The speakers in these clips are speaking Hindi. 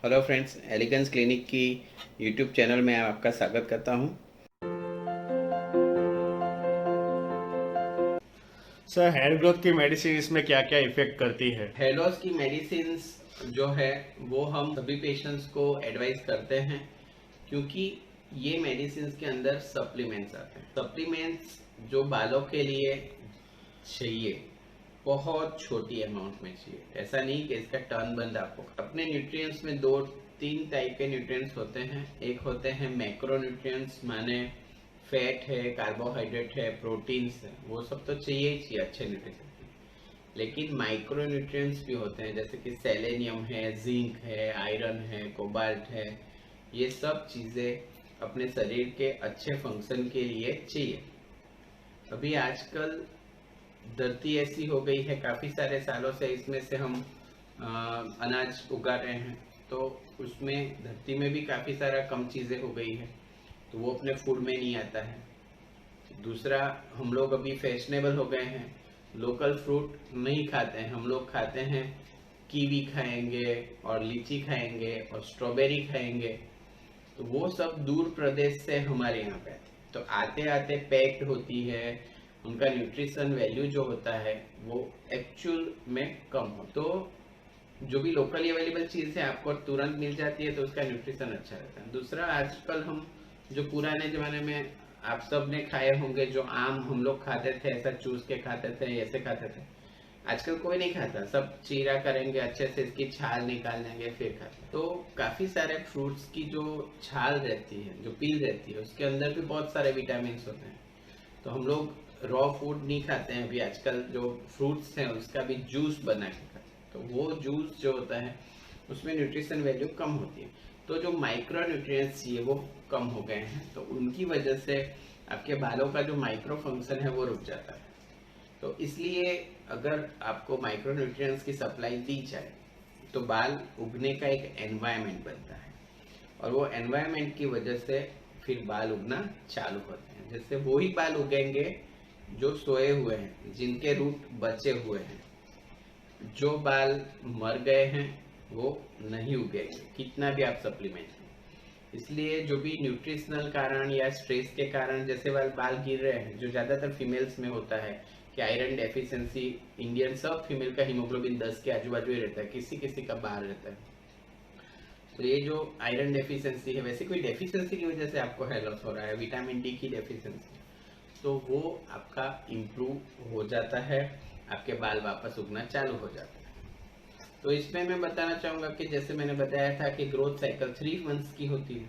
हेलो फ्रेंड्स, एलिगेंस क्लिनिक की यूट्यूब चैनल में आपका स्वागत करता हूं। सर, हेयर ग्रोथ की मेडिसिन इसमें क्या क्या इफेक्ट करती है? हेयर लॉस की मेडिसिन जो है वो हम सभी पेशेंट्स को एडवाइस करते हैं, क्योंकि ये मेडिसिन के अंदर सप्लीमेंट्स आते हैं। सप्लीमेंट्स जो बालों के लिए चाहिए बहुत छोटी अमाउंट में चाहिए। ऐसा नहीं कि इसका टर्न बंद आपको। अपने न्यूट्रिएंट्स में दो तीन टाइप के न्यूट्रिएंट्स होते हैं। एक होते हैं मैक्रो न्यूट्रिएंट्स, माने फैट है, कार्बोहाइड्रेट है, प्रोटीन्स है, वो सब तो चाहिए ही चाहिए अच्छे न्यूट्रिशन। लेकिन माइक्रो न्यूट्रिएंट्स भी होते हैं, जैसे कि सेलेनियम है, जिंक है, आयरन है, कोबाल्ट है। ये सब चीज़ें अपने शरीर के अच्छे फंक्शन के लिए चाहिए। अभी आजकल धरती ऐसी हो गई है, काफ़ी सारे सालों से इसमें से हम अनाज उगा रहे हैं, तो उसमें धरती में भी काफ़ी सारा कम चीज़ें हो गई है, तो वो अपने फूड में नहीं आता है। दूसरा, हम लोग अभी फैशनेबल हो गए हैं, लोकल फ्रूट नहीं खाते हैं। हम लोग खाते हैं कीवी खाएंगे और लीची खाएंगे और स्ट्रॉबेरी खाएंगे, तो वो सब दूर प्रदेश से हमारे यहाँ पे आते हैं। तो आते आते पैक्ड होती है, उनका न्यूट्रिशन वैल्यू जो होता है वो एक्चुअल में कम हो। तो जो भी लोकली अवेलेबल चीज़ है आपको तुरंत मिल जाती है, तो उसका न्यूट्रिशन अच्छा रहता है। दूसरा, आजकल हम जो पुराने ज़माने में आप सब ने खाए होंगे, जो आम हम लोग खाते थे, ऐसा चूस के खाते थे, ऐसे खाते थे, आजकल कोई नहीं खाता। सब चीरा करेंगे, अच्छे से इसकी छाल निकाल देंगे, फिर खाते हैं। तो काफ़ी सारे फ्रूट्स की जो छाल रहती है, जो पील रहती है, उसके अंदर भी बहुत सारे विटामिन होते हैं। तो हम लोग रॉ फूड नहीं खाते हैं। अभी आजकल जो फ्रूट्स हैं उसका भी जूस बना के खाते हैं, तो वो जूस जो होता है उसमें न्यूट्रिशन वैल्यू कम होती है। तो जो माइक्रो न्यूट्रिएंट्स ये वो कम हो गए हैं, तो उनकी वजह से आपके बालों का जो माइक्रो फंक्शन है वो रुक जाता है। तो इसलिए अगर आपको माइक्रो न्यूट्रिएंट्स की सप्लाई दी जाए तो बाल उगने का एक एनवायरनमेंट बनता है, और वो एनवायरनमेंट की वजह से फिर बाल उगना चालू होते हैं। जैसे वो ही बाल उगेंगे जो सोए हुए हैं, जिनके रूट बचे हुए हैं। जो बाल मर गए हैं वो नहीं उगेंगे, कितना भी आप सप्लीमेंट लें। इसलिए जो भी न्यूट्रिशनल कारण या स्ट्रेस के कारण जैसे बाल गिर रहे हैं, जो ज़्यादातर फीमेल्स में होता है कि आयरन डेफिशिएंसी, इंडियन सब फीमेल का हीमोग्लोबिन 10 के आजू बाजू ही रहता है, किसी किसी का बाहर रहता है। तो ये जो आयरन डेफिशिएंसी है, वैसे कोई डेफिशिएंसी की वजह से आपको हेयर लॉस हो रहा है, विटामिन डी की डेफिशिएंसी, तो वो आपका इम्प्रूव हो जाता है, आपके बाल वापस उगना चालू हो जाता है। तो इसमें मैं बताना चाहूँगा कि जैसे मैंने बताया था कि ग्रोथ साइकिल 3 मंथ्स की होती है।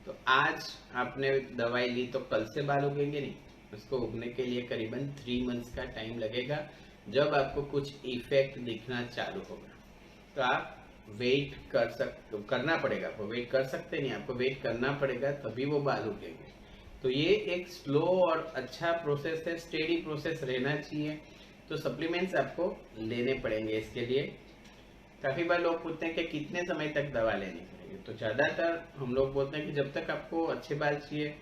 तो आज आपने दवाई ली तो कल से बाल उगेंगे नहीं, उसको उगने के लिए करीबन 3 मंथ्स का टाइम लगेगा। जब आपको कुछ इफेक्ट दिखना चालू होगा तो आप वेट करना पड़ेगा। आपको वेट कर सकते नहीं, आपको वेट करना पड़ेगा, तभी वो बाल उगेंगे। तो ये एक स्लो और अच्छा प्रोसेस है, स्टेडी प्रोसेस रहना चाहिए। तो सप्लीमेंट्स आपको लेने पड़ेंगे इसके लिए। काफ़ी बार लोग पूछते हैं कि कितने समय तक दवा लेनी पड़ेगी, तो ज़्यादातर हम लोग बोलते हैं कि जब तक आपको अच्छे बाल चाहिए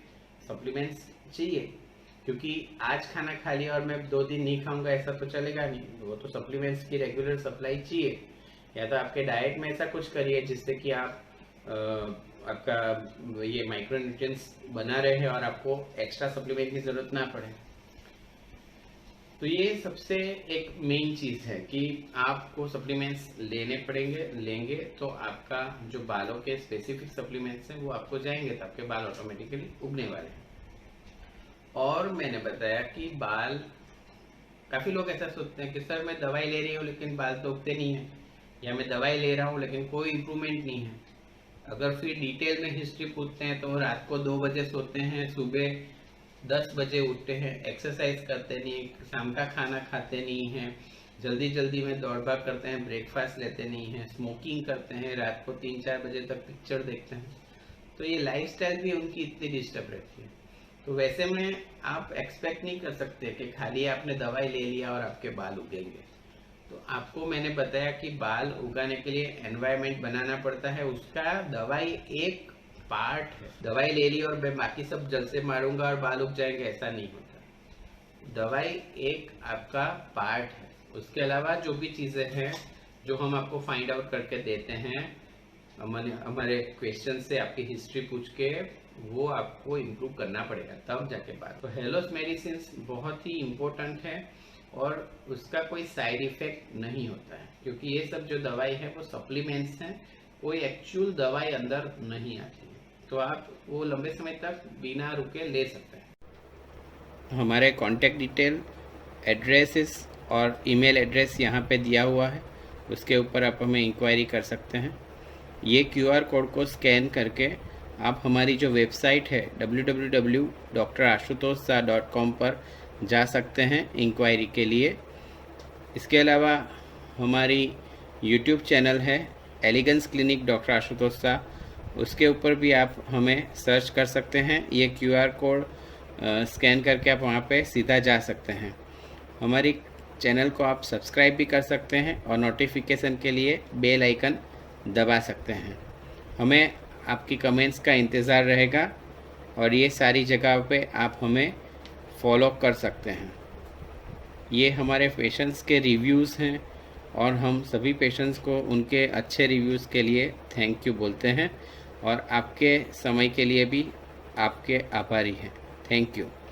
सप्लीमेंट्स चाहिए। क्योंकि आज खाना खा लिया और मैं 2 दिन नहीं खाऊंगा ऐसा तो चलेगा नहीं, वो तो सप्लीमेंट्स की रेगुलर सप्लाई चाहिए। या तो आपके डाइट में ऐसा कुछ करिए जिससे कि आप आपका ये माइक्रो न्यूट्रिएंट्स बना रहे और आपको एक्स्ट्रा सप्लीमेंट की ज़रूरत ना पड़े। तो ये सबसे एक मेन चीज़ है कि आपको सप्लीमेंट्स लेने पड़ेंगे। लेंगे तो आपका जो बालों के स्पेसिफिक सप्लीमेंट्स हैं वो आपको जाएंगे, तो आपके बाल ऑटोमेटिकली उगने वाले हैं। और मैंने बताया कि बाल, काफ़ी लोग ऐसा सोचते हैं कि सर मैं दवाई ले रही हूँ लेकिन बाल तो उगते नहीं हैं, या मैं दवाई ले रहा हूँ लेकिन कोई इम्प्रूवमेंट नहीं है। अगर फिर डिटेल में हिस्ट्री पूछते हैं तो रात को 2 बजे सोते हैं, सुबह 10 बजे उठते हैं, एक्सरसाइज करते नहीं, शाम का खाना खाते नहीं हैं, जल्दी जल्दी में दौड़ भाग करते हैं, ब्रेकफास्ट लेते नहीं हैं, स्मोकिंग करते हैं, रात को 3-4 बजे तक पिक्चर देखते हैं। तो ये लाइफस्टाइल भी उनकी इतनी डिस्टर्ब रहती है। तो वैसे में आप एक्सपेक्ट नहीं कर सकते कि खाली आपने दवाई ले लिया और आपके बाल उगेंगे। तो आपको मैंने बताया कि बाल उगाने के लिए एनवायरनमेंट बनाना पड़ता है, उसका दवाई एक पार्ट है। दवाई ले ली और मैं बाकी सब जल से मारूंगा और बाल उग जाएंगे, ऐसा नहीं होता। दवाई एक आपका पार्ट है। उसके अलावा जो भी चीज़ें हैं जो हम आपको फाइंड आउट करके देते हैं, हमारे क्वेश्चन से आपकी हिस्ट्री पूछ के वो आपको इम्प्रूव करना पड़ेगा, तब जाके बात। तो हेलोस मेडिसिन बहुत ही इम्पोर्टेंट है और उसका कोई साइड इफेक्ट नहीं होता है, क्योंकि ये सब जो दवाई है वो सप्लीमेंट्स हैं, कोई एक्चुअल दवाई अंदर नहीं आती है, तो आप वो लंबे समय तक बिना रुके ले सकते हैं। हमारे कॉन्टेक्ट डिटेल, एड्रेसेस और ईमेल एड्रेस यहाँ पे दिया हुआ है, उसके ऊपर आप हमें इंक्वायरी कर सकते हैं। ये QR कोड को स्कैन करके आप हमारी जो वेबसाइट है www.drashutosh.com पर जा सकते हैं इंक्वायरी के लिए। इसके अलावा हमारी YouTube चैनल है elegance clinic doctor Ashutosh Shah, उसके ऊपर भी आप हमें सर्च कर सकते हैं। ये QR कोड स्कैन करके आप वहाँ पे सीधा जा सकते हैं। हमारी चैनल को आप सब्सक्राइब भी कर सकते हैं और नोटिफिकेशन के लिए बेल आइकन दबा सकते हैं। हमें आपकी कमेंट्स का इंतज़ार रहेगा और ये सारी जगह पे आप हमें फॉलो कर सकते हैं। ये हमारे पेशेंट्स के रिव्यूज़ हैं और हम सभी पेशेंट्स को उनके अच्छे रिव्यूज़ के लिए थैंक यू बोलते हैं और आपके समय के लिए भी आपके आभारी हैं। Thank you.